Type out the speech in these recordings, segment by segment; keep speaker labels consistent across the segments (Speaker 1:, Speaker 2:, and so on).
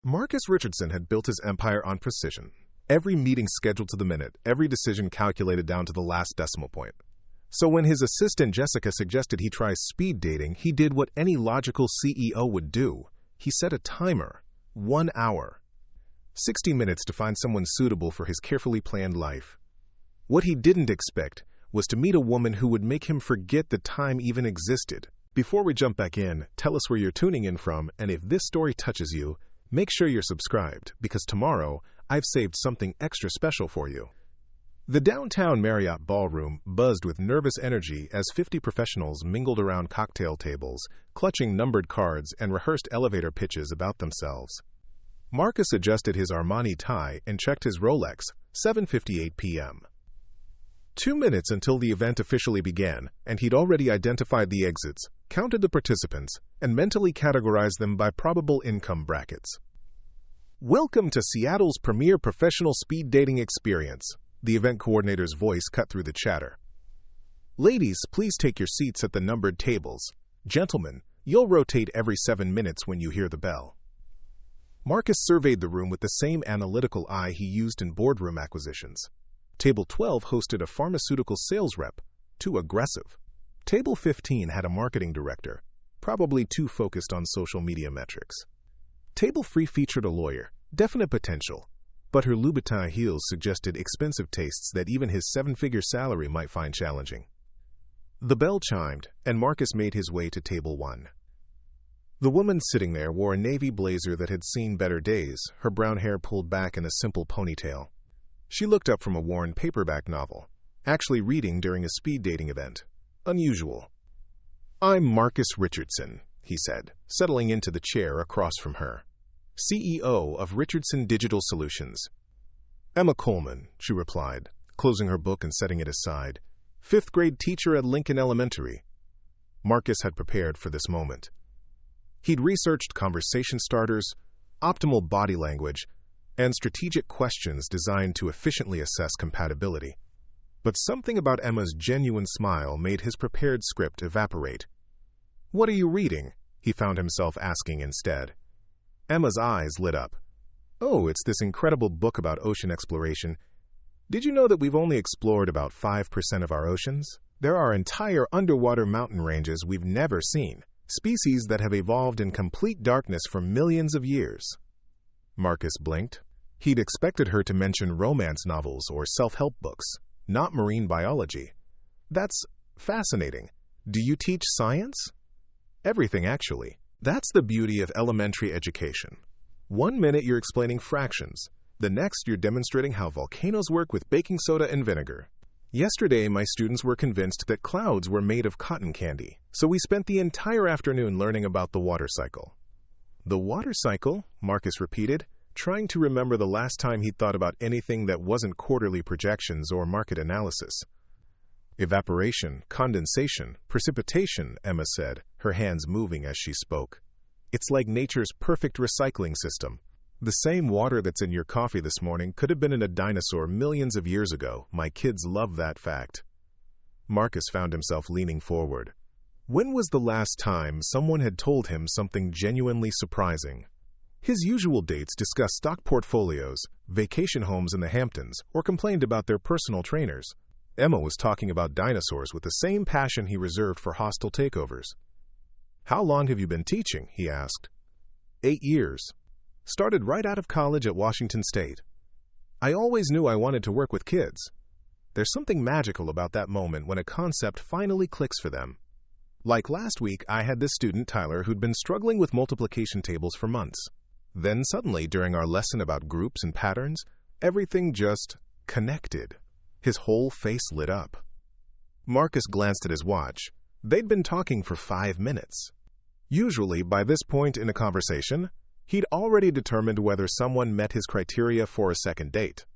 Speaker 1: Marcus Richardson had built his empire on precision. Every meeting scheduled to the minute, every decision calculated down to the last decimal point. So when his assistant Jessica suggested he try speed dating, he did what any logical CEO would do. He set a timer. 1 hour. 60 minutes to find someone suitable for his carefully planned life. What he didn't expect was to meet a woman who would make him forget the time even existed. Before we jump back in, tell us where you're tuning in from, and if this story touches you, make sure you're subscribed, because tomorrow I've saved something extra special for you. The downtown Marriott ballroom buzzed with nervous energy as 50 professionals mingled around cocktail tables, clutching numbered cards and rehearsed elevator pitches about themselves. Marcus adjusted his Armani tie and checked his Rolex, 7:58 p.m. 2 minutes until the event officially began, and he'd already identified the exits, counted the participants, and mentally categorized them by probable income brackets. Welcome to Seattle's premier professional speed dating experience. The event coordinator's voice cut through the chatter. Ladies, please take your seats at the numbered tables. Gentlemen, you'll rotate every 7 minutes when you hear the bell. Marcus surveyed the room with the same analytical eye he used in boardroom acquisitions. Table 12 hosted a pharmaceutical sales rep, too aggressive. Table 15 had a marketing director, probably too focused on social media metrics. Table 3 featured a lawyer, definite potential, but her Louboutin heels suggested expensive tastes that even his 7-figure salary might find challenging. The bell chimed, and Marcus made his way to Table 1. The woman sitting there wore a navy blazer that had seen better days, her brown hair pulled back in a simple ponytail. She looked up from a worn paperback novel, actually reading during a speed dating event. Unusual. "I'm Marcus Richardson," he said, settling into the chair across from her. "CEO of Richardson Digital Solutions." "Emma Coleman," she replied, closing her book and setting it aside. "Fifth-grade teacher at Lincoln Elementary." Marcus had prepared for this moment. He'd researched conversation starters, optimal body language, and strategic questions designed to efficiently assess compatibility. But something about Emma's genuine smile made his prepared script evaporate. "What are you reading?" he found himself asking instead. Emma's eyes lit up. "Oh, it's this incredible book about ocean exploration. Did you know that we've only explored about 5% of our oceans? There are entire underwater mountain ranges we've never seen, species that have evolved in complete darkness for millions of years." Marcus blinked. He'd expected her to mention romance novels or self-help books, not marine biology. "That's fascinating. Do you teach science?" "Everything, actually. That's the beauty of elementary education. 1 minute you're explaining fractions. The next you're demonstrating how volcanoes work with baking soda and vinegar. Yesterday, my students were convinced that clouds were made of cotton candy, so we spent the entire afternoon learning about the water cycle." "The water cycle?" Marcus repeated, trying to remember the last time he'd thought about anything that wasn't quarterly projections or market analysis. "Evaporation, condensation, precipitation," Emma said, her hands moving as she spoke. "It's like nature's perfect recycling system. The same water that's in your coffee this morning could have been in a dinosaur millions of years ago. My kids love that fact." Marcus found himself leaning forward. When was the last time someone had told him something genuinely surprising? His usual dates discussed stock portfolios, vacation homes in the Hamptons, or complained about their personal trainers. Emma was talking about dinosaurs with the same passion he reserved for hostile takeovers. "How long have you been teaching?" he asked. 8 years. Started right out of college at Washington State. I always knew I wanted to work with kids. There's something magical about that moment when a concept finally clicks for them. Like last week, I had this student, Tyler, who'd been struggling with multiplication tables for months. Then suddenly, during our lesson about groups and patterns, everything just connected. His whole face lit up. Marcus glanced at his watch. They'd been talking for 5 minutes. Usually, by this point in a conversation, he'd already determined whether someone met his criteria for a second date.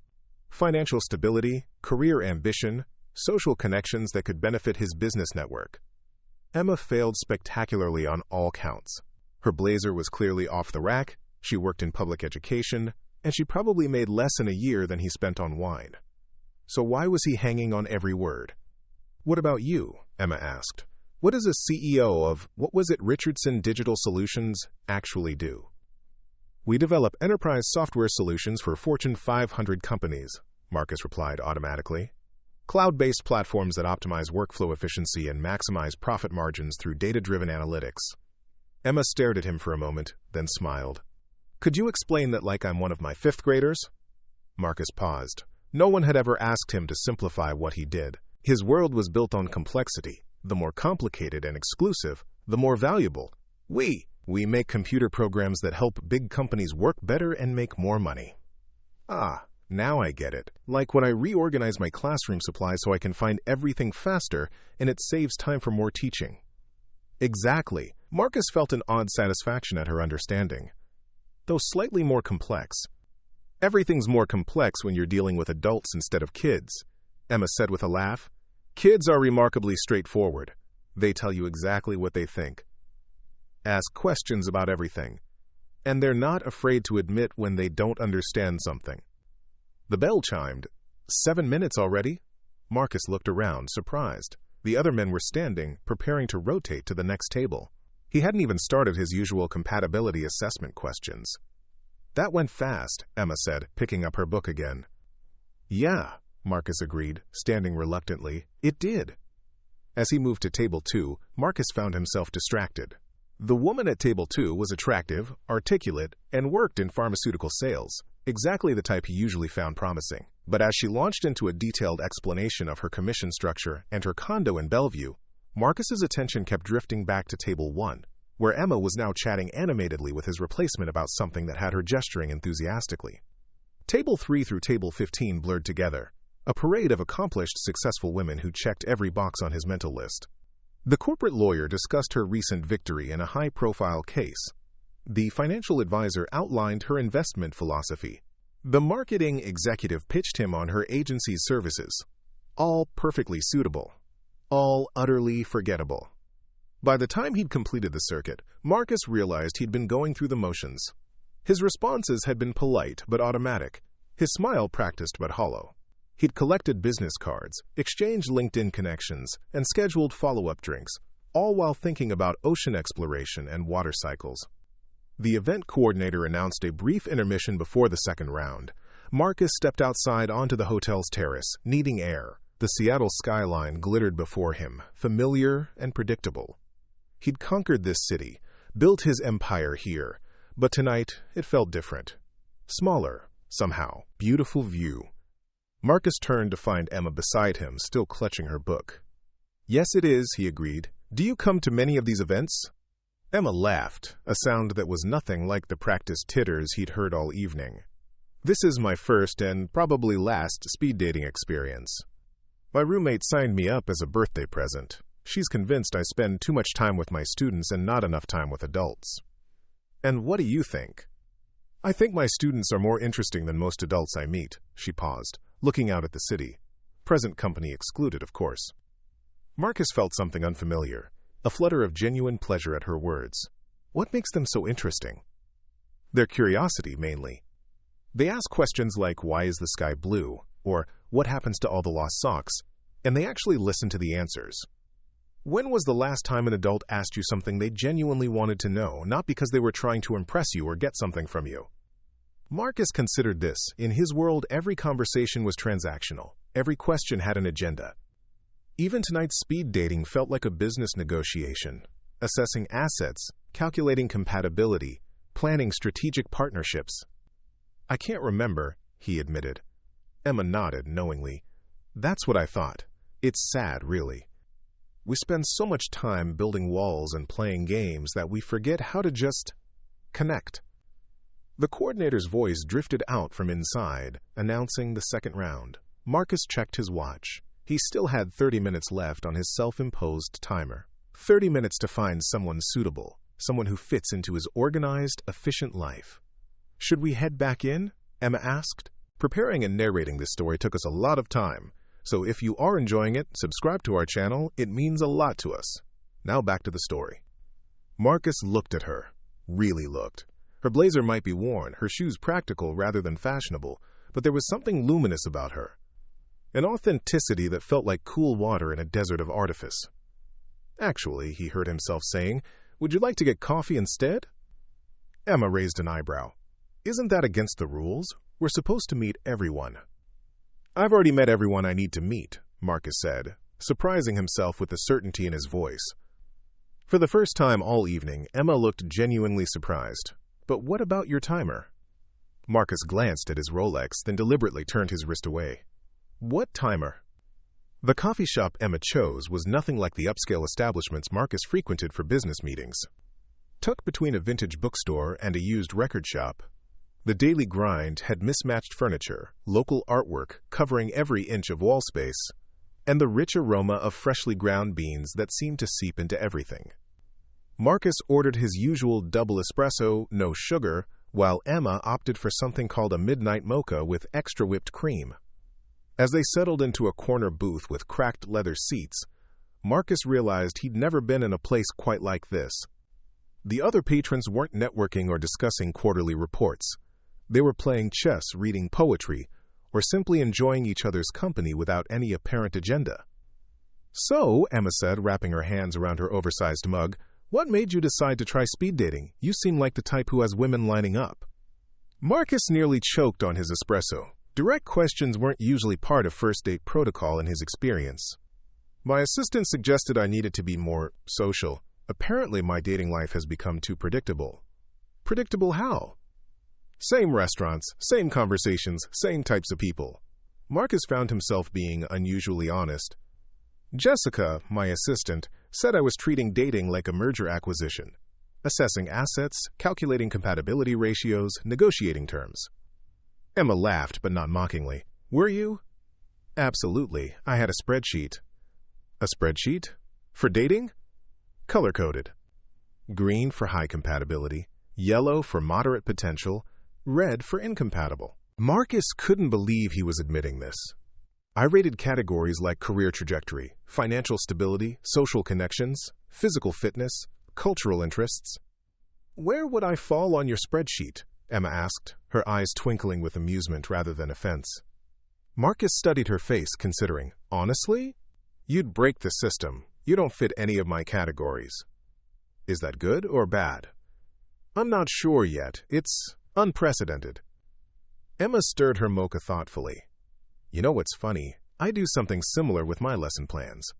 Speaker 1: Financial stability, career ambition, social connections that could benefit his business network. Emma failed spectacularly on all counts. Her blazer was clearly off the rack, she worked in public education, and she probably made less in a year than he spent on wine. So why was he hanging on every word? "What about you?" Emma asked. "What does a CEO of, what was it, Richardson Digital Solutions, actually do?" We develop enterprise software solutions for Fortune 500 companies, Marcus replied automatically. Cloud-based platforms that optimize workflow efficiency and maximize profit margins through data-driven analytics. Emma stared at him for a moment, then smiled. Could you explain that like I'm one of my fifth graders? Marcus paused. No one had ever asked him to simplify what he did. His world was built on complexity. The more complicated and exclusive, the more valuable. We make computer programs that help big companies work better and make more money. Ah, now I get it. Like when I reorganize my classroom supplies so I can find everything faster and it saves time for more teaching. Exactly. Marcus felt an odd satisfaction at her understanding, though slightly more complex. Everything's more complex when you're dealing with adults instead of kids, Emma said with a laugh. Kids are remarkably straightforward. They tell you exactly what they think. Ask questions about everything. And they're not afraid to admit when they don't understand something. The bell chimed. 7 minutes already? Marcus looked around, surprised. The other men were standing, preparing to rotate to the next table. He hadn't even started his usual compatibility assessment questions. That went fast, Emma said, picking up her book again. Yeah, Marcus agreed, standing reluctantly. It did. As he moved to table 2, Marcus found himself distracted. The woman at table 2 was attractive, articulate, and worked in pharmaceutical sales, exactly the type he usually found promising. But as she launched into a detailed explanation of her commission structure and her condo in Bellevue, Marcus's attention kept drifting back to table 1, where Emma was now chatting animatedly with his replacement about something that had her gesturing enthusiastically. Table 3 through table 15 blurred together, a parade of accomplished, successful women who checked every box on his mental list. The corporate lawyer discussed her recent victory in a high-profile case. The financial advisor outlined her investment philosophy. The marketing executive pitched him on her agency's services. All perfectly suitable. All utterly forgettable. By the time he'd completed the circuit, Marcus realized he'd been going through the motions. His responses had been polite but automatic, his smile practiced but hollow. He'd collected business cards, exchanged LinkedIn connections, and scheduled follow-up drinks, all while thinking about ocean exploration and water cycles. The event coordinator announced a brief intermission before the second round. Marcus stepped outside onto the hotel's terrace, needing air. The Seattle skyline glittered before him, familiar and predictable. He'd conquered this city, built his empire here, but tonight it felt different. Smaller, somehow. Beautiful view. Marcus turned to find Emma beside him, still clutching her book. Yes, it is, he agreed. Do you come to many of these events? Emma laughed, a sound that was nothing like the practiced titters he'd heard all evening. This is my first and probably last speed dating experience. My roommate signed me up as a birthday present. She's convinced I spend too much time with my students and not enough time with adults. And what do you think? I think my students are more interesting than most adults I meet, she paused, looking out at the city. Present company excluded, of course. Marcus felt something unfamiliar, a flutter of genuine pleasure at her words. What makes them so interesting? Their curiosity, mainly. They ask questions like, why is the sky blue? Or, what happens to all the lost socks? And they actually listen to the answers. When was the last time an adult asked you something they genuinely wanted to know, not because they were trying to impress you or get something from you? Marcus considered this. In his world, every conversation was transactional. Every question had an agenda. Even tonight's speed dating felt like a business negotiation, assessing assets, calculating compatibility, planning strategic partnerships. I can't remember, he admitted. Emma nodded knowingly. That's what I thought. It's sad, really. We spend so much time building walls and playing games that we forget how to just connect. The coordinator's voice drifted out from inside, announcing the second round. Marcus checked his watch. He still had 30 minutes left on his self-imposed timer. 30 minutes to find someone suitable, someone who fits into his organized, efficient life. Should we head back in? Emma asked. Preparing and narrating this story took us a lot of time, so if you are enjoying it, subscribe to our channel. It means a lot to us. Now back to the story. Marcus looked at her. Really looked. Her blazer might be worn, her shoes practical rather than fashionable, but there was something luminous about her. An authenticity that felt like cool water in a desert of artifice. Actually, he heard himself saying, would you like to get coffee instead? Emma raised an eyebrow. Isn't that against the rules? We're supposed to meet everyone. I've already met everyone I need to meet, Marcus said, surprising himself with the certainty in his voice. For the first time all evening, Emma looked genuinely surprised. But what about your timer? Marcus glanced at his Rolex, then deliberately turned his wrist away. What timer? The coffee shop Emma chose was nothing like the upscale establishments Marcus frequented for business meetings. Tucked between a vintage bookstore and a used record shop, the daily grind had mismatched furniture, local artwork covering every inch of wall space, and the rich aroma of freshly ground beans that seemed to seep into everything. Marcus ordered his usual double espresso, no sugar, while Emma opted for something called a midnight mocha with extra whipped cream. As they settled into a corner booth with cracked leather seats, Marcus realized he'd never been in a place quite like this. The other patrons weren't networking or discussing quarterly reports. They were playing chess, reading poetry, or simply enjoying each other's company without any apparent agenda. So, Emma said, wrapping her hands around her oversized mug, what made you decide to try speed dating? You seem like the type who has women lining up. Marcus nearly choked on his espresso. Direct questions weren't usually part of first date protocol in his experience. My assistant suggested I needed to be more social. Apparently, my dating life has become too predictable. Predictable how? Same restaurants, same conversations, same types of people. Marcus found himself being unusually honest. Jessica, my assistant, said I was treating dating like a merger acquisition, assessing assets, calculating compatibility ratios, negotiating terms. Emma laughed, but not mockingly. Were you? Absolutely. I had a spreadsheet. A spreadsheet? For dating? Color-coded. Green for high compatibility, yellow for moderate potential, red for incompatible. Marcus couldn't believe he was admitting this. I rated categories like career trajectory, financial stability, social connections, physical fitness, cultural interests. Where would I fall on your spreadsheet? Emma asked, her eyes twinkling with amusement rather than offense. Marcus studied her face, considering, honestly? You'd break the system. You don't fit any of my categories. Is that good or bad? I'm not sure yet. It's unprecedented. Emma stirred her mocha thoughtfully. You know what's funny? I do something similar with my lesson plans.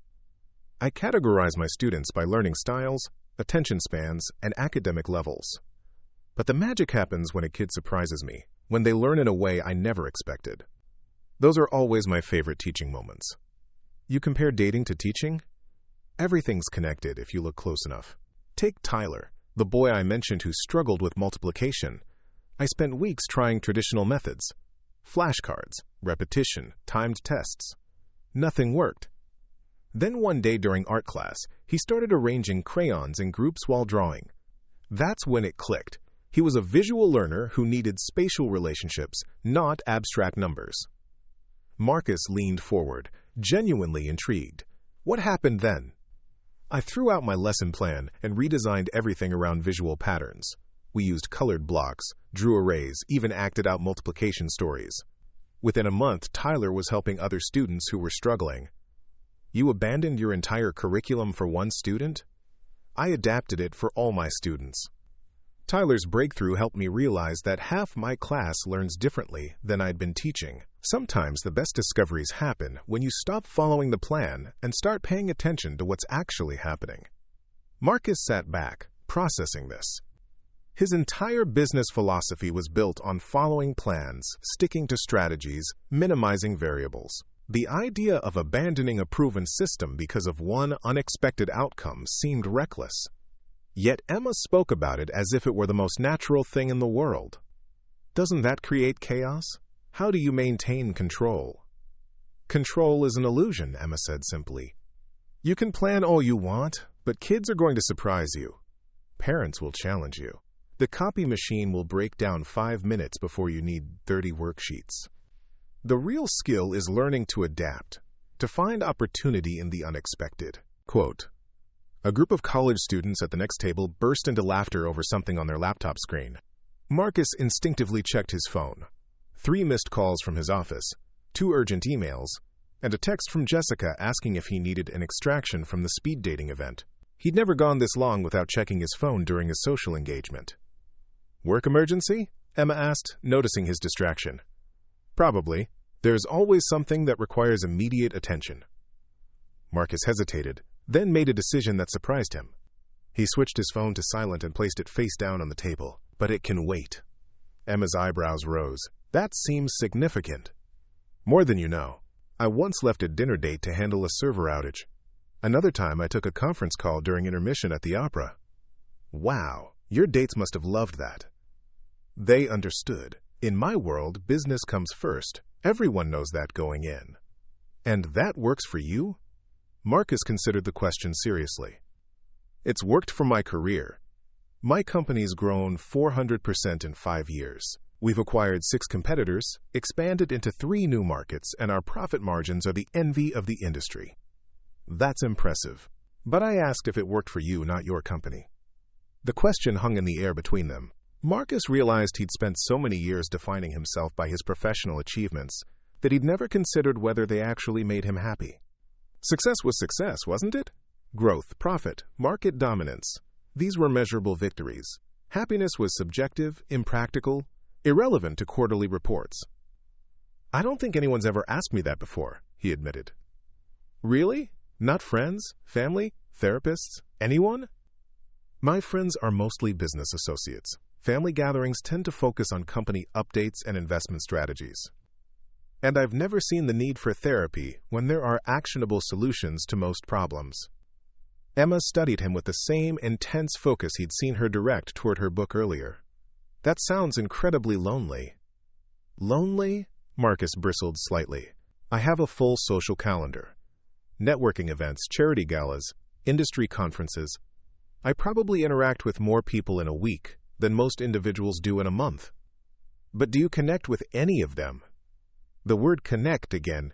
Speaker 1: I categorize my students by learning styles, attention spans, and academic levels. But the magic happens when a kid surprises me, when they learn in a way I never expected. Those are always my favorite teaching moments. You compare dating to teaching? Everything's connected if you look close enough. Take Tyler, the boy I mentioned who struggled with multiplication. I spent weeks trying traditional methods. Flashcards, repetition, timed tests. Nothing worked. Then one day during art class, he started arranging crayons in groups while drawing. That's when it clicked. He was a visual learner who needed spatial relationships, not abstract numbers. Marcus leaned forward, genuinely intrigued. What happened then? I threw out my lesson plan and redesigned everything around visual patterns. We used colored blocks, drew arrays, even acted out multiplication stories. Within a month, Tyler was helping other students who were struggling. You abandoned your entire curriculum for one student? I adapted it for all my students. Tyler's breakthrough helped me realize that half my class learns differently than I'd been teaching. Sometimes the best discoveries happen when you stop following the plan and start paying attention to what's actually happening. Marcus sat back, processing this. His entire business philosophy was built on following plans, sticking to strategies, minimizing variables. The idea of abandoning a proven system because of one unexpected outcome seemed reckless. Yet Emma spoke about it as if it were the most natural thing in the world. Doesn't that create chaos? How do you maintain control? Control is an illusion, Emma said simply. You can plan all you want, but kids are going to surprise you. Parents will challenge you. The copy machine will break down 5 minutes before you need 30 worksheets. The real skill is learning to adapt, to find opportunity in the unexpected. Quote, a group of college students at the next table burst into laughter over something on their laptop screen. Marcus instinctively checked his phone. 3 missed calls from his office, 2 urgent emails, and a text from Jessica asking if he needed an extraction from the speed dating event. He'd never gone this long without checking his phone during his social engagement. Work emergency? Emma asked, noticing his distraction. Probably. There's always something that requires immediate attention. Marcus hesitated, then made a decision that surprised him. He switched his phone to silent and placed it face down on the table. But it can wait. Emma's eyebrows rose. That seems significant. More than you know. I once left a dinner date to handle a server outage. Another time I took a conference call during intermission at the opera. Wow, your dates must have loved that. They understood. In my world, business comes first. Everyone knows that going in. And that works for you? Marcus considered the question seriously. It's worked for my career. My company's grown 400% in 5 years. We've acquired 6 competitors, expanded into 3 new markets, and our profit margins are the envy of the industry. That's impressive. But I asked if it worked for you, not your company. The question hung in the air between them. Marcus realized he'd spent so many years defining himself by his professional achievements that he'd never considered whether they actually made him happy. Success was success, wasn't it? Growth, profit, market dominance. These were measurable victories. Happiness was subjective, impractical, irrelevant to quarterly reports. I don't think anyone's ever asked me that before, he admitted. Really? Not friends, family, therapists, anyone? My friends are mostly business associates. Family gatherings tend to focus on company updates and investment strategies. And I've never seen the need for therapy when there are actionable solutions to most problems. Emma studied him with the same intense focus he'd seen her direct toward her book earlier. That sounds incredibly lonely. Lonely? Marcus bristled slightly. I have a full social calendar. Networking events, charity galas, industry conferences. I probably interact with more people in a week than most individuals do in a month. But do you connect with any of them? The word connect again.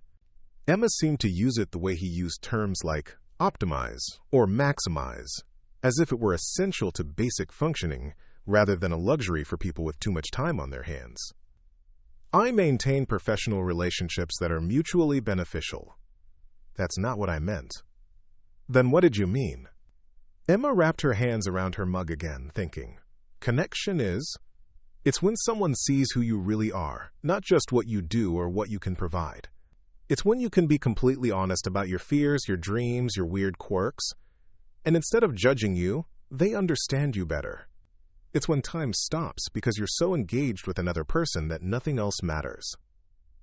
Speaker 1: Emma seemed to use it the way he used terms like optimize or maximize, as if it were essential to basic functioning rather than a luxury for people with too much time on their hands. I maintain professional relationships that are mutually beneficial. That's not what I meant. Then what did you mean? Emma wrapped her hands around her mug again, thinking. Connection is... It's when someone sees who you really are, not just what you do or what you can provide. It's when you can be completely honest about your fears, your dreams, your weird quirks. And instead of judging you, they understand you better. It's when time stops because you're so engaged with another person that nothing else matters.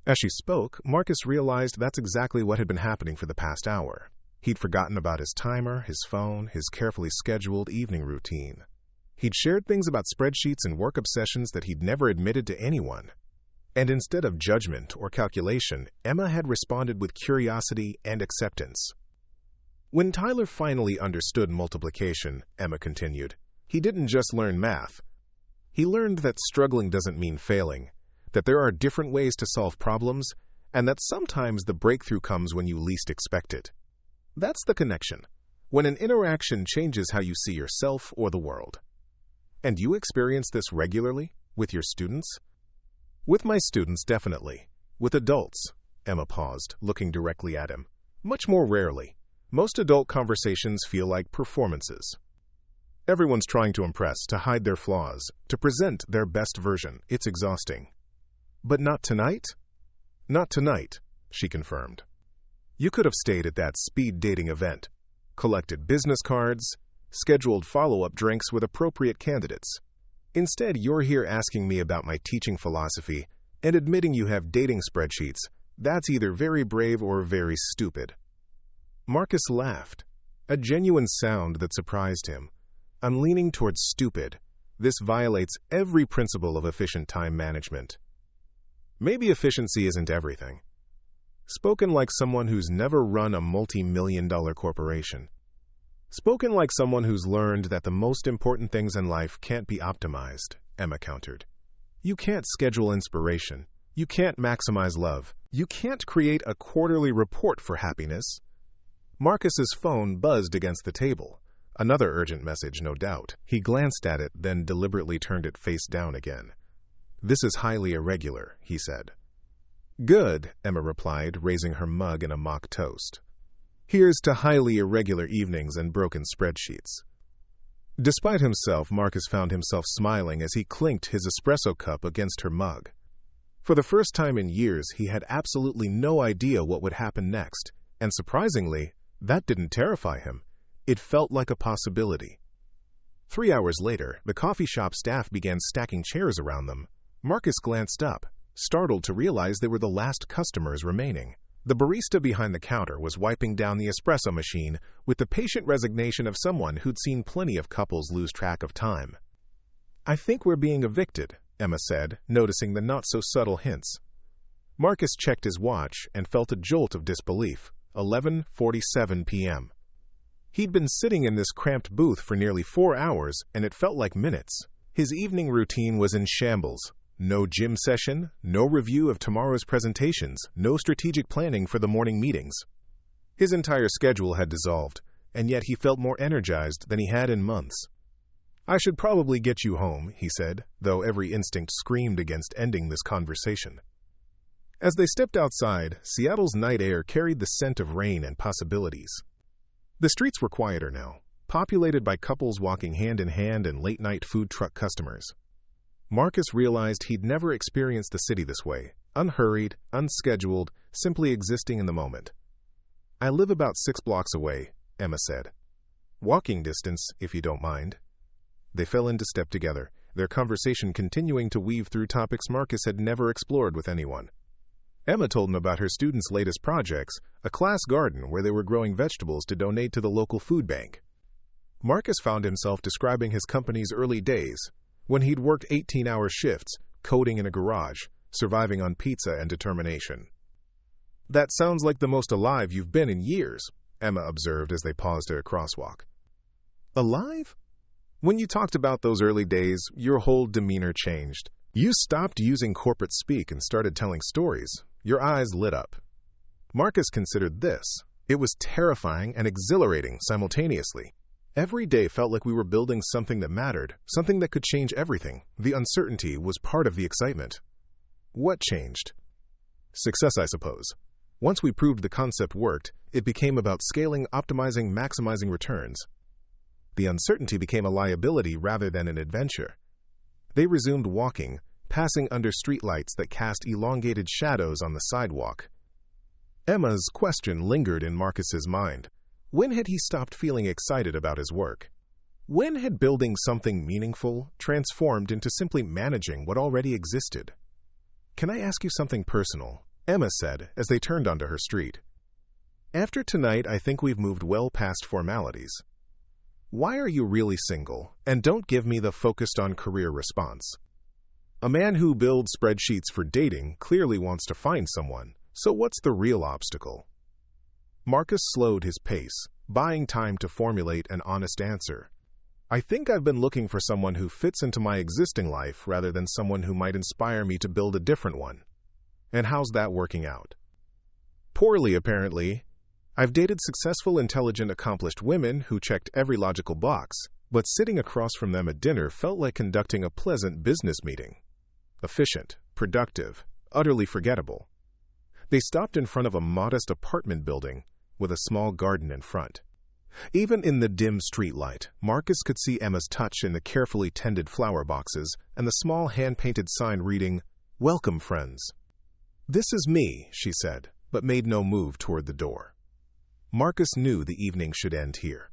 Speaker 1: As she spoke, Marcus realized that's exactly what had been happening for the past hour. He'd forgotten about his timer, his phone, his carefully scheduled evening routine. He'd shared things about spreadsheets and work obsessions that he'd never admitted to anyone. And instead of judgment or calculation, Emma had responded with curiosity and acceptance. When Tyler finally understood multiplication, Emma continued, he didn't just learn math. He learned that struggling doesn't mean failing, that there are different ways to solve problems, and that sometimes the breakthrough comes when you least expect it. That's the connection, when an interaction changes how you see yourself or the world. And you experience this regularly with your students? With my students, definitely. With adults, Emma paused, looking directly at him. Much more rarely. Most adult conversations feel like performances. Everyone's trying to impress, to hide their flaws, to present their best version. It's exhausting. But not tonight? Not tonight, she confirmed. You could have stayed at that speed dating event, collected business cards, scheduled follow-up drinks with appropriate candidates. Instead, you're here asking me about my teaching philosophy and admitting you have dating spreadsheets. That's either very brave or very stupid. Marcus laughed, a genuine sound that surprised him. I'm leaning towards stupid. This violates every principle of efficient time management. Maybe efficiency isn't everything. Spoken like someone who's never run a multi-million-dollar corporation. Spoken like someone who's learned that the most important things in life can't be optimized, Emma countered. You can't schedule inspiration. You can't maximize love. You can't create a quarterly report for happiness. Marcus's phone buzzed against the table. Another urgent message, no doubt. He glanced at it, then deliberately turned it face down again. This is highly irregular, he said. Good, Emma replied, raising her mug in a mock toast. Here's to highly irregular evenings and broken spreadsheets. Despite himself, Marcus found himself smiling as he clinked his espresso cup against her mug. For the first time in years, he had absolutely no idea what would happen next, and surprisingly, that didn't terrify him. It felt like a possibility. 3 hours later, the coffee shop staff began stacking chairs around them. Marcus glanced up, startled to realize they were the last customers remaining. The barista behind the counter was wiping down the espresso machine with the patient resignation of someone who'd seen plenty of couples lose track of time. "I think we're being evicted," Emma said, noticing the not-so-subtle hints. Marcus checked his watch and felt a jolt of disbelief. 11:47 p.m. He'd been sitting in this cramped booth for nearly 4 hours, and it felt like minutes. His evening routine was in shambles. No gym session, no review of tomorrow's presentations, no strategic planning for the morning meetings. His entire schedule had dissolved, and yet he felt more energized than he had in months. "I should probably get you home," he said, though every instinct screamed against ending this conversation. As they stepped outside, Seattle's night air carried the scent of rain and possibilities. The streets were quieter now, populated by couples walking hand in hand and late-night food truck customers. Marcus realized he'd never experienced the city this way, unhurried, unscheduled, simply existing in the moment. "I live about 6 blocks away," Emma said. "Walking distance, if you don't mind." They fell into step together, their conversation continuing to weave through topics Marcus had never explored with anyone. Emma told him about her students' latest projects, a class garden where they were growing vegetables to donate to the local food bank. Marcus found himself describing his company's early days, when he'd worked 18-hour shifts, coding in a garage, surviving on pizza and determination. "That sounds like the most alive you've been in years," Emma observed as they paused at a crosswalk. "Alive?" "When you talked about those early days, your whole demeanor changed. You stopped using corporate speak and started telling stories. Your eyes lit up." Marcus considered this. It was terrifying and exhilarating simultaneously. Every day felt like we were building something that mattered, something that could change everything. The uncertainty was part of the excitement. What changed? Success, I suppose. Once we proved the concept worked, it became about scaling, optimizing, maximizing returns. The uncertainty became a liability rather than an adventure. They resumed walking, passing under streetlights that cast elongated shadows on the sidewalk. Emma's question lingered in Marcus's mind. When had he stopped feeling excited about his work? When had building something meaningful transformed into simply managing what already existed? "Can I ask you something personal?" Emma said as they turned onto her street. "After tonight, I think we've moved well past formalities. Why are you really single? And don't give me the focused on career response. A man who builds spreadsheets for dating clearly wants to find someone, so what's the real obstacle?" Marcus slowed his pace, buying time to formulate an honest answer. "I think I've been looking for someone who fits into my existing life rather than someone who might inspire me to build a different one. And how's that working out?" "Poorly, apparently. I've dated successful, intelligent, accomplished women who checked every logical box, but sitting across from them at dinner felt like conducting a pleasant business meeting. Efficient, productive, utterly forgettable." They stopped in front of a modest apartment building with a small garden in front. Even in the dim streetlight, Marcus could see Emma's touch in the carefully tended flower boxes and the small hand-painted sign reading, "Welcome, friends." "This is me," she said, but made no move toward the door. Marcus knew the evening should end here.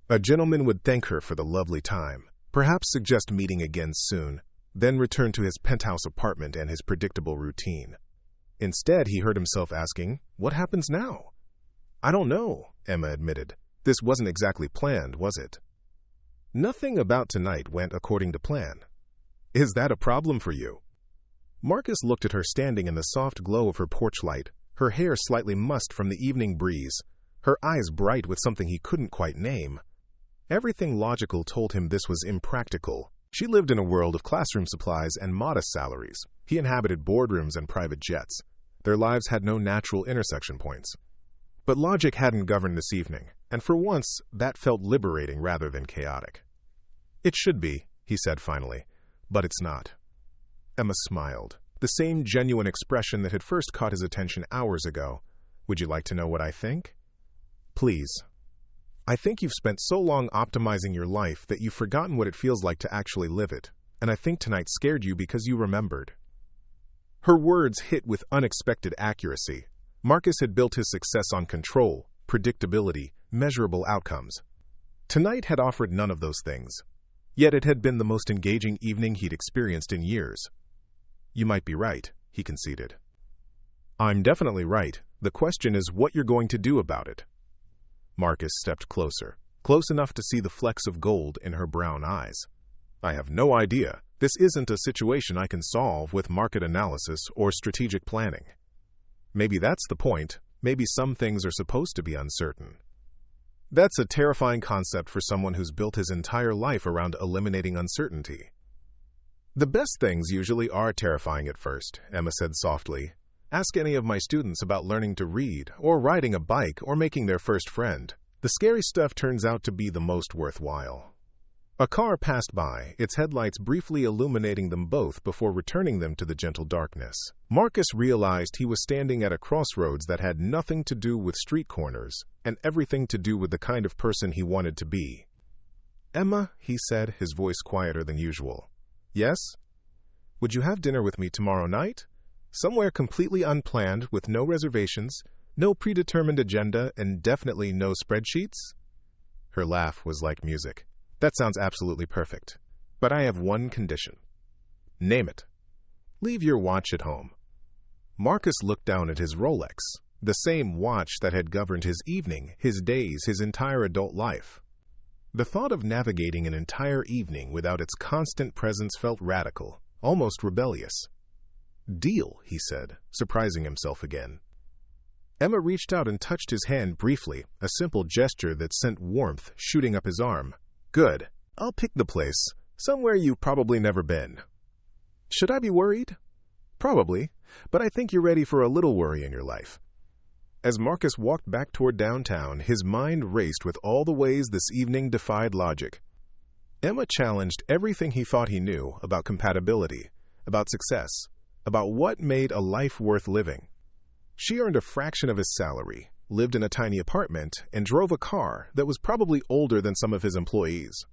Speaker 1: A gentleman would thank her for the lovely time, perhaps suggest meeting again soon, then return to his penthouse apartment and his predictable routine. Instead, he heard himself asking, "What happens now?" "I don't know," Emma admitted. "This wasn't exactly planned, was it?" "Nothing about tonight went according to plan." "Is that a problem for you?" Marcus looked at her standing in the soft glow of her porch light, her hair slightly mussed from the evening breeze, her eyes bright with something he couldn't quite name. Everything logical told him this was impractical. She lived in a world of classroom supplies and modest salaries. He inhabited boardrooms and private jets. Their lives had no natural intersection points. But logic hadn't governed this evening, and for once, that felt liberating rather than chaotic. "It should be," he said finally, "but it's not." Emma smiled, the same genuine expression that had first caught his attention hours ago. "Would you like to know what I think?" "Please." I think you've spent so long optimizing your life that you've forgotten what it feels like to actually live it, and I think tonight scared you because you remembered." Her words hit with unexpected accuracy. Marcus had built his success on control, predictability, measurable outcomes. Tonight had offered none of those things. Yet it had been the most engaging evening he'd experienced in years. "You might be right," he conceded. "I'm definitely right. The question is what you're going to do about it." Marcus stepped closer, close enough to see the flecks of gold in her brown eyes. "I have no idea. This isn't a situation I can solve with market analysis or strategic planning." Maybe that's the point. Maybe some things are supposed to be uncertain. That's a terrifying concept for someone who's built his entire life around eliminating uncertainty. "The best things usually are terrifying at first," Emma said softly. "Ask any of my students about learning to read, or riding a bike, or making their first friend. The scary stuff turns out to be the most worthwhile." A car passed by, its headlights briefly illuminating them both before returning them to the gentle darkness. Marcus realized he was standing at a crossroads that had nothing to do with street corners, and everything to do with the kind of person he wanted to be. "Emma," he said, his voice quieter than usual. "Yes? Would you have dinner with me tomorrow night? Somewhere completely unplanned, with no reservations, no predetermined agenda, and definitely no spreadsheets?" Her laugh was like music. "That sounds absolutely perfect. But I have one condition." "Name it." "Leave your watch at home." Marcus looked down at his Rolex, the same watch that had governed his evening, his days, his entire adult life. The thought of navigating an entire evening without its constant presence felt radical, almost rebellious. "Deal," he said, surprising himself again. Emma reached out and touched his hand briefly, a simple gesture that sent warmth shooting up his arm. "Good. I'll pick the place, somewhere you've probably never been." "Should I be worried?" "Probably, but I think you're ready for a little worry in your life." As Marcus walked back toward downtown, his mind raced with all the ways this evening defied logic. Emma challenged everything he thought he knew about compatibility, about success, about what made a life worth living. She earned a fraction of his salary, lived in a tiny apartment, and drove a car that was probably older than some of his employees.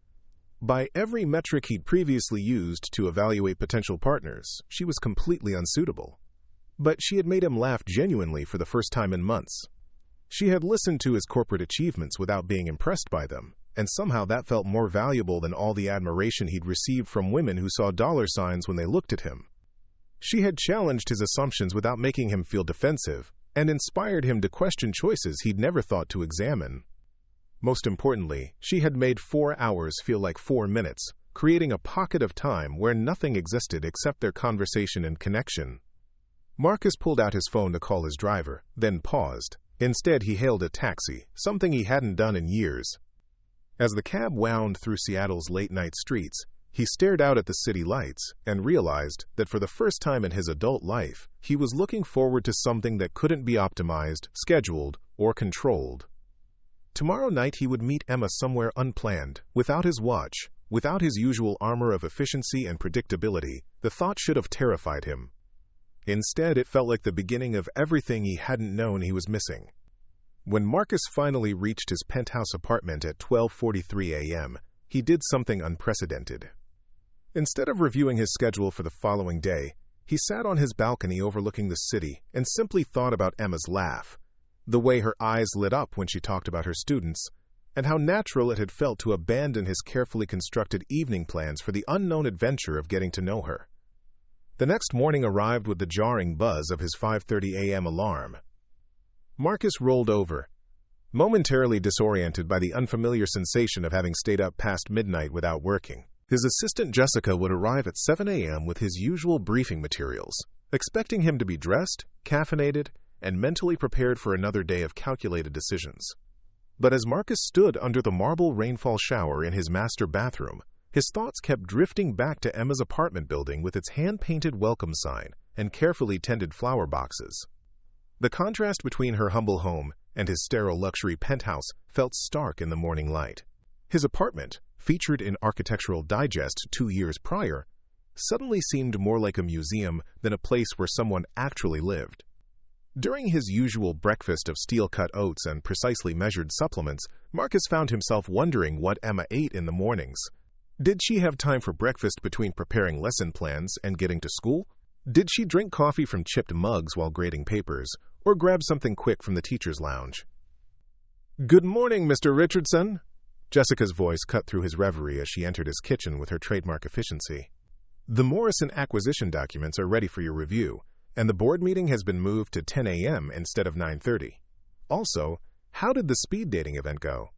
Speaker 1: By every metric he'd previously used to evaluate potential partners, she was completely unsuitable. But she had made him laugh genuinely for the first time in months. She had listened to his corporate achievements without being impressed by them, and somehow that felt more valuable than all the admiration he'd received from women who saw dollar signs when they looked at him. She had challenged his assumptions without making him feel defensive, and inspired him to question choices he'd never thought to examine. Most importantly, she had made 4 hours feel like 4 minutes, creating a pocket of time where nothing existed except their conversation and connection. Marcus pulled out his phone to call his driver, then paused. Instead, he hailed a taxi, something he hadn't done in years. As the cab wound through Seattle's late-night streets, he stared out at the city lights and realized that for the first time in his adult life, he was looking forward to something that couldn't be optimized, scheduled, or controlled. Tomorrow night he would meet Emma somewhere unplanned, without his watch, without his usual armor of efficiency and predictability. The thought should have terrified him. Instead, it felt like the beginning of everything he hadn't known he was missing. When Marcus finally reached his penthouse apartment at 12:43 a.m., he did something unprecedented. Instead of reviewing his schedule for the following day, he sat on his balcony overlooking the city and simply thought about Emma's laugh, the way her eyes lit up when she talked about her students, and how natural it had felt to abandon his carefully constructed evening plans for the unknown adventure of getting to know her. The next morning arrived with the jarring buzz of his 5:30 a.m. alarm. Marcus rolled over, momentarily disoriented by the unfamiliar sensation of having stayed up past midnight without working. His assistant Jessica would arrive at 7 a.m. with his usual briefing materials, expecting him to be dressed, caffeinated, and mentally prepared for another day of calculated decisions. But as Marcus stood under the marble rainfall shower in his master bathroom, his thoughts kept drifting back to Emma's apartment building with its hand-painted welcome sign and carefully tended flower boxes. The contrast between her humble home and his sterile luxury penthouse felt stark in the morning light. His apartment, featured in Architectural Digest 2 years prior, suddenly seemed more like a museum than a place where someone actually lived. During his usual breakfast of steel-cut oats and precisely measured supplements, Marcus found himself wondering what Emma ate in the mornings. Did she have time for breakfast between preparing lesson plans and getting to school? Did she drink coffee from chipped mugs while grading papers, or grab something quick from the teacher's lounge? "Good morning, Mr. Richardson." Jessica's voice cut through his reverie as she entered his kitchen with her trademark efficiency. "The Morrison acquisition documents are ready for your review, and the board meeting has been moved to 10 a.m. instead of 9:30. Also, how did the speed dating event go?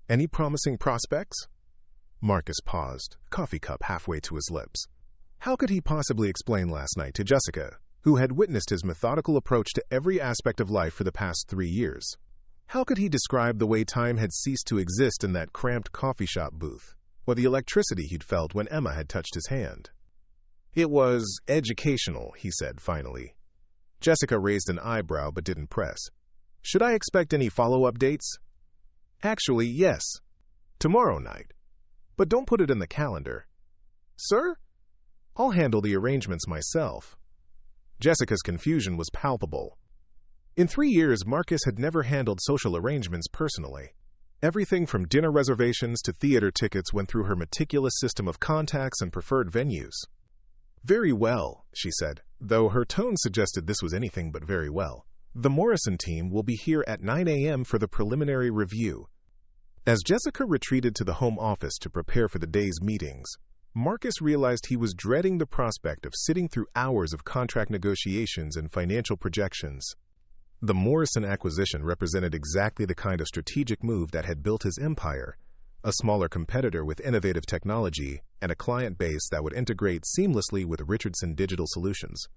Speaker 1: Any promising prospects?" Marcus paused, coffee cup halfway to his lips. How could he possibly explain last night to Jessica, who had witnessed his methodical approach to every aspect of life for the past 3 years? How could he describe the way time had ceased to exist in that cramped coffee shop booth, or the electricity he'd felt when Emma had touched his hand? "It was educational," he said finally. Jessica raised an eyebrow but didn't press. "Should I expect any follow-up dates?" "Actually, yes. Tomorrow night. But don't put it in the calendar." "Sir? I'll handle the arrangements myself." Jessica's confusion was palpable. In 3 years, Marcus had never handled social arrangements personally. Everything from dinner reservations to theater tickets went through her meticulous system of contacts and preferred venues. "Very well," she said, though her tone suggested this was anything but very well. "The Morrison team will be here at 9 a.m. for the preliminary review." As Jessica retreated to the home office to prepare for the day's meetings, Marcus realized he was dreading the prospect of sitting through hours of contract negotiations and financial projections. The Morrison acquisition represented exactly the kind of strategic move that had built his empire, a smaller competitor with innovative technology and a client base that would integrate seamlessly with Richardson Digital Solutions.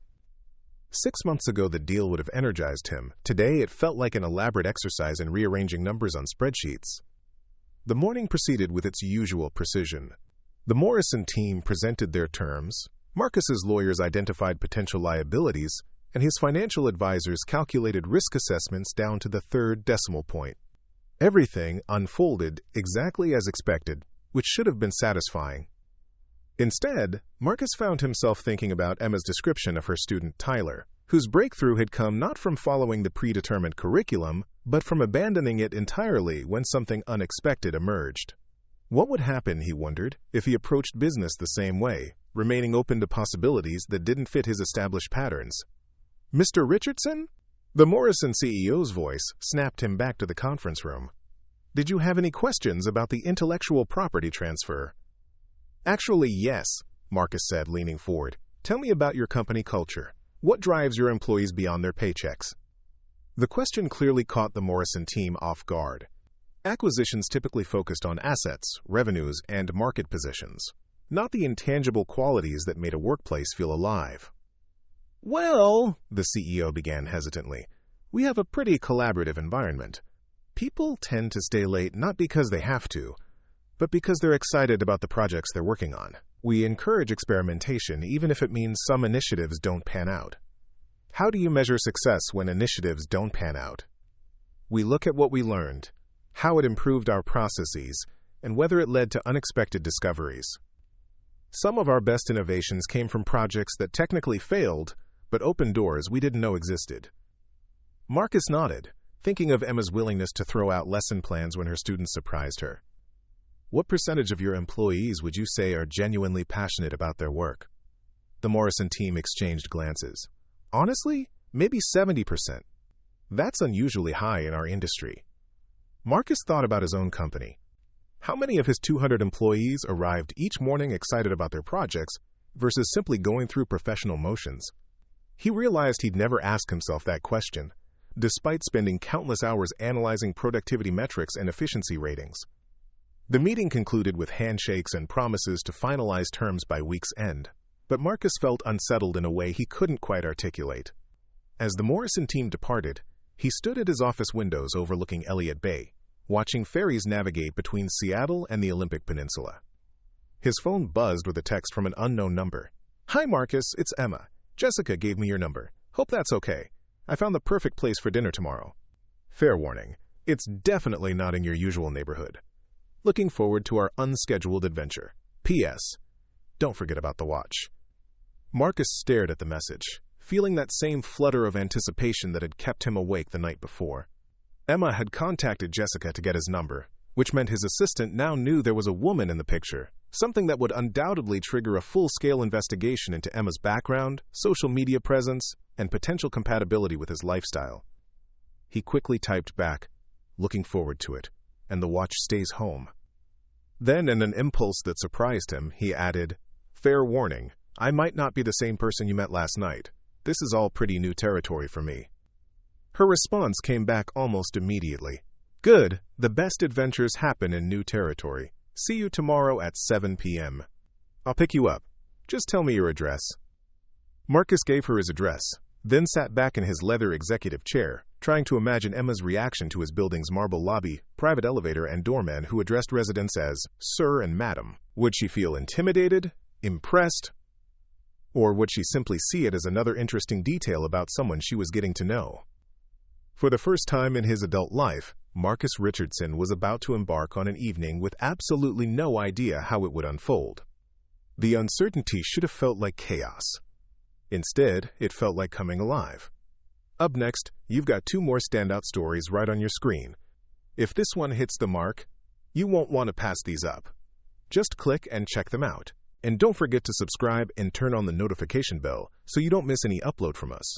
Speaker 1: 6 months ago, the deal would have energized him. Today, it felt like an elaborate exercise in rearranging numbers on spreadsheets. The morning proceeded with its usual precision. The Morrison team presented their terms, Marcus's lawyers identified potential liabilities, and his financial advisors calculated risk assessments down to the third decimal point. Everything unfolded exactly as expected, which should have been satisfying. Instead, Marcus found himself thinking about Emma's description of her student Tyler, whose breakthrough had come not from following the predetermined curriculum, but from abandoning it entirely when something unexpected emerged. What would happen, he wondered, if he approached business the same way, remaining open to possibilities that didn't fit his established patterns? "Mr. Richardson?" The Morrison CEO's voice snapped him back to the conference room. "Did you have any questions about the intellectual property transfer?" "Actually, yes," Marcus said, leaning forward. "Tell me about your company culture. What drives your employees beyond their paychecks?" The question clearly caught the Morrison team off guard. Acquisitions typically focused on assets, revenues, and market positions, not the intangible qualities that made a workplace feel alive. "Well," the CEO began hesitantly, "we have a pretty collaborative environment. People tend to stay late not because they have to, but because they're excited about the projects they're working on. We encourage experimentation even if it means some initiatives don't pan out." "How do you measure success when initiatives don't pan out?" "We look at what we learned, how it improved our processes, and whether it led to unexpected discoveries. Some of our best innovations came from projects that technically failed, but opened doors we didn't know existed." Marcus nodded, thinking of Emma's willingness to throw out lesson plans when her students surprised her. "What percentage of your employees would you say are genuinely passionate about their work?" The Morrison team exchanged glances. "Honestly, maybe 70%. That's unusually high in our industry." Marcus thought about his own company. How many of his 200 employees arrived each morning excited about their projects versus simply going through professional motions? He realized he'd never asked himself that question, despite spending countless hours analyzing productivity metrics and efficiency ratings. The meeting concluded with handshakes and promises to finalize terms by week's end, but Marcus felt unsettled in a way he couldn't quite articulate. As the Morrison team departed, he stood at his office windows overlooking Elliott Bay, watching ferries navigate between Seattle and the Olympic Peninsula. His phone buzzed with a text from an unknown number. "Hi, Marcus, it's Emma. Jessica gave me your number. Hope that's okay. I found the perfect place for dinner tomorrow. Fair warning, it's definitely not in your usual neighborhood. Looking forward to our unscheduled adventure. P.S. Don't forget about the watch." Marcus stared at the message, feeling that same flutter of anticipation that had kept him awake the night before. Emma had contacted Jessica to get his number, which meant his assistant now knew there was a woman in the picture, something that would undoubtedly trigger a full-scale investigation into Emma's background, social media presence, and potential compatibility with his lifestyle. He quickly typed back, looking forward to it, and the watch stays home. Then, in an impulse that surprised him, he added, "Fair warning, I might not be the same person you met last night. This is all pretty new territory for me." Her response came back almost immediately. "Good, the best adventures happen in new territory. See you tomorrow at 7 p.m. I'll pick you up. Just tell me your address." Marcus gave her his address, then sat back in his leather executive chair, trying to imagine Emma's reaction to his building's marble lobby, private elevator, and doorman who addressed residents as Sir and Madam. Would she feel intimidated, impressed, or would she simply see it as another interesting detail about someone she was getting to know? For the first time in his adult life, Marcus Richardson was about to embark on an evening with absolutely no idea how it would unfold. The uncertainty should have felt like chaos. Instead, it felt like coming alive. Up next, you've got 2 more standout stories right on your screen. If this one hits the mark, you won't want to pass these up. Just click and check them out. And don't forget to subscribe and turn on the notification bell so you don't miss any upload from us.